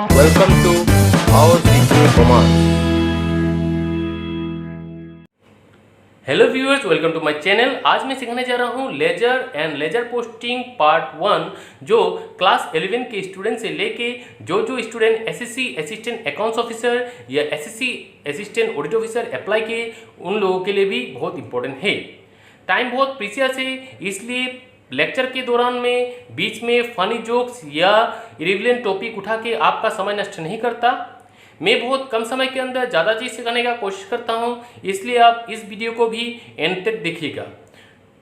Welcome to our teaching command. Hello viewers, welcome to my channel. आज मैं सिखाने जा रहा हूँ ledger and ledger posting part 1, जो क्लास 11 के स्टूडेंट से लेके जो student SSC assistant accounts officer या SSC assistant audit officer apply किए उन लोगों के लिए भी बहुत इंपॉर्टेंट है। टाइम बहुत प्रीसियस है, इसलिए लेक्चर के दौरान में बीच में फनी जोक्स या इरिलेवेंट टॉपिक उठा के आपका समय नष्ट नहीं करता। मैं बहुत कम समय के अंदर ज़्यादा चीज़ सिखाने का कोशिश करता हूं, इसलिए आप इस वीडियो को भी एंड तक देखिएगा।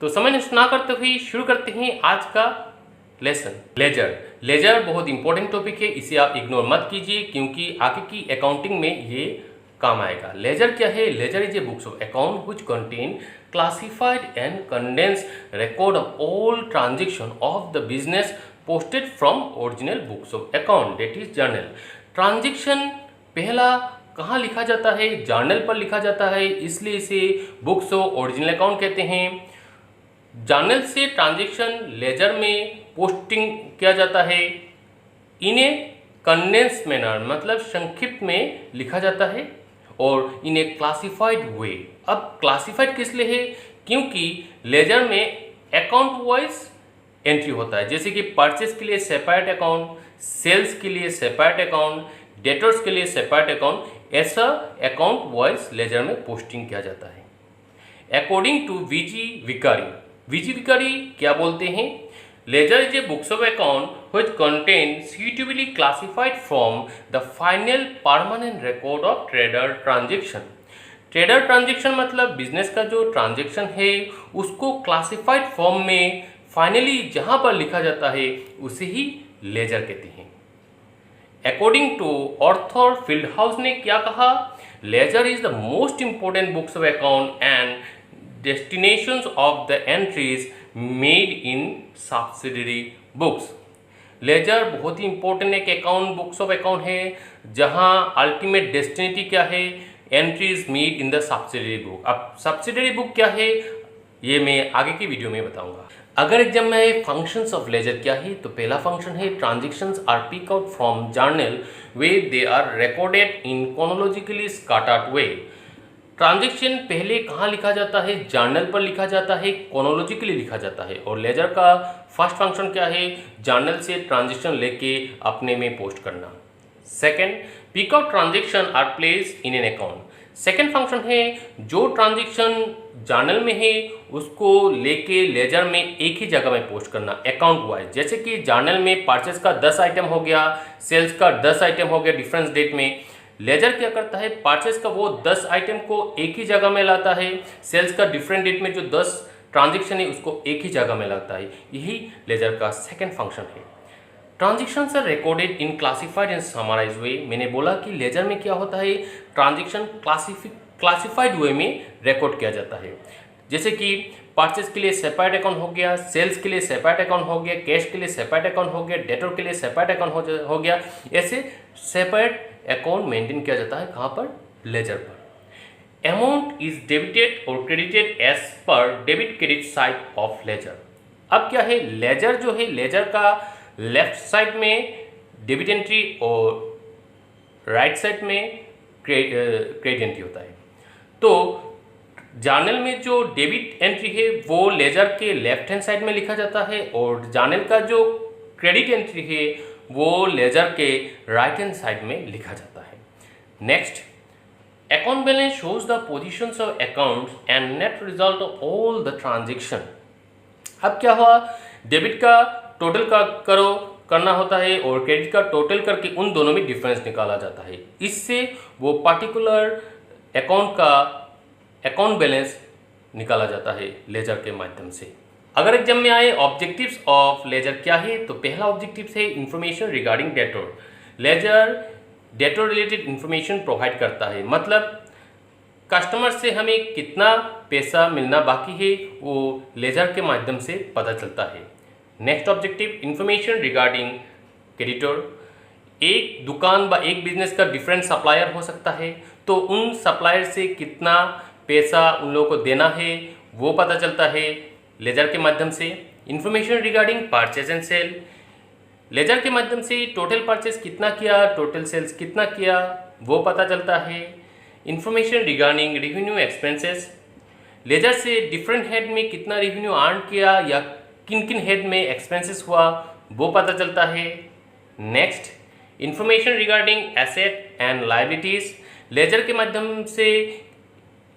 तो समय नष्ट ना करते हुए शुरू करते हैं आज का लेसन। लेजर बहुत इंपॉर्टेंट टॉपिक है, इसे आप इग्नोर मत कीजिए क्योंकि आगे की अकाउंटिंग में ये काम आएगा। लेजर क्या है? Ledger is a books of account which contain classified and condensed record of all transaction of the business posted from original books of account, that is journal. Transaction पहला कहाँ लिखा जाता है? जर्नल पर लिखा जाता है, इसलिए इसे बुक्स ऑफ ओरिजिनल अकाउंट कहते हैं। जर्नल से ट्रांजेक्शन लेजर में पोस्टिंग किया जाता है इन ए कंडेंस मैनर, मतलब संक्षिप्त में लिखा जाता है और इन ए क्लासिफाइड वे। अब क्लासिफाइड किस लिए है? क्योंकि लेजर में अकाउंट वाइज एंट्री होता है, जैसे कि परचेस के लिए सेपरेट अकाउंट, सेल्स के लिए सेपरेट अकाउंट, डेटर्स के लिए सेपरेट अकाउंट, ऐसा अकाउंट वाइज लेजर में पोस्टिंग किया जाता है। अकॉर्डिंग टू वीजी विकारी क्या बोलते हैं? Ledger is a books of account which contain suitably classified from the final permanent record of trader transaction. Trader transaction मतलब बिजनेस का जो ट्रांजेक्शन है उसको क्लासिफाइड फॉर्म में फाइनली जहां पर लिखा जाता है उसे ही लेजर कहते हैं। अकॉर्डिंग टू ऑर्थर फील्डहाउस ने क्या कहा? Ledger is the most important books of account and destinations of the entries made in subsidiary books. Ledger बहुत ही इंपॉर्टेंट एक अकाउंट बुक्स ऑफ अकाउंट है जहां अल्टीमेट डेस्टिनेटी क्या है? Entries made in the subsidiary book. अब subsidiary book क्या है ये मैं आगे की वीडियो में बताऊंगा। अगर एग्जाम में फंक्शंस ऑफ लेजर क्या है तो पहला फंक्शन है transactions are pick out from journal way they are recorded in chronologically scattered way. Transaction पहले कहाँ लिखा जाता है? जर्नल पर लिखा जाता है, क्रोनोलॉजिकली लिखा जाता है। और लेजर का फर्स्ट फंक्शन क्या है? जर्नल से ट्रांजेक्शन लेके अपने में पोस्ट करना। Second, pick out transaction are place in an account. Second function है जो ट्रांजेक्शन जर्नल में है उसको लेके लेजर में एक ही जगह में पोस्ट करना अकाउंट वाइज। जैसे कि जर्नल में परचेस का 10 आइटम हो गया, सेल्स का 10 आइटम हो गया डिफरेंस डेट में। लेजर क्या करता है? परचेस का वो 10 आइटम को एक ही जगह में लाता है, सेल्स का डिफरेंट डेट में जो 10 ट्रांजेक्शन है उसको एक ही जगह में लाता है। यही लेजर का सेकंड फंक्शन है। Transactions are recorded in classified and summarise way. मैंने बोला कि लेजर में क्या होता है? ट्रांजेक्शन क्लासिफाइड वे में रिकॉर्ड किया जाता है। जैसे कि परचेस के लिए सेपरेट अकाउंट हो गया, सेल्स के लिए सेपरेट अकाउंट हो गया, कैश के लिए सेपरेट अकाउंट हो गया, डेटर के लिए सेपरेट अकाउंट हो गया। ऐसे सेपरेट अकाउंट मेंटेन किया जाता है कहाँ पर? लेजर पर। अमाउंट इज डेबिटेड और credited as per debit credit side of ledger. अब क्या है? लेजर जो है, लेजर का लेफ्ट साइड में डेबिट एंट्री और राइट साइड में क्रेडिट एंट्री होता है। तो जर्नल में जो डेबिट एंट्री है वो लेजर के लेफ्ट हैंड साइड में लिखा जाता है और जर्नल का जो क्रेडिट एंट्री है वो लेजर के राइट हैंड साइड में लिखा जाता है। Next, account balance shows the positions of accounts and net result of all the transaction. अब क्या हुआ? डेबिट का टोटल करना होता है और क्रेडिट का टोटल करके उन दोनों में डिफरेंस निकाला जाता है। इससे वो पर्टिकुलर अकाउंट का अकाउंट बैलेंस निकाला जाता है लेजर के माध्यम से। अगर एग्जाम में आए ऑब्जेक्टिव्स ऑफ लेजर क्या है तो पहला ऑब्जेक्टिव है information regarding debtor. Ledger debtor related information provide करता है, मतलब कस्टमर से हमें कितना पैसा मिलना बाकी है वो लेजर के माध्यम से पता चलता है। Next objective information regarding creditor. एक दुकान व एक बिजनेस का डिफरेंट सप्लायर हो सकता है, तो उन सप्लायर से कितना पैसा उन लोगों को देना है वो पता चलता है लेजर के माध्यम से। Information regarding purchase and sale. Ledger के माध्यम से टोटल परचेस कितना किया, टोटल सेल्स कितना किया वो पता चलता है। Information regarding revenue expenses, ledger से डिफरेंट हेड में कितना रेवेन्यू अर्न किया या किन किन हेड में एक्सपेंसेस हुआ वो पता चलता है। Next, information regarding asset and liabilities, ledger के माध्यम से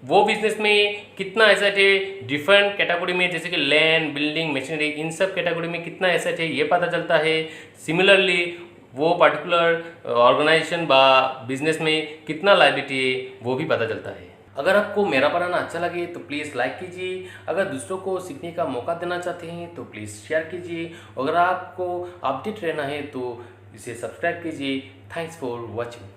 वो बिजनेस में कितना एसेट है डिफरेंट कैटेगरी में, जैसे कि लैंड, बिल्डिंग, मशीनरी, इन सब कैटेगरी में कितना एसेट है ये पता चलता है। सिमिलरली वो पर्टिकुलर ऑर्गेनाइजेशन बा बिजनेस में कितना लायबिलिटी है वो भी पता चलता है। अगर आपको मेरा पढ़ाना अच्छा लगे तो प्लीज़ लाइक कीजिए, अगर दूसरों को सीखने का मौका देना चाहते हैं तो प्लीज़ शेयर कीजिए, अगर आपको अपडेट रहना है तो इसे सब्सक्राइब कीजिए। Thanks for watching.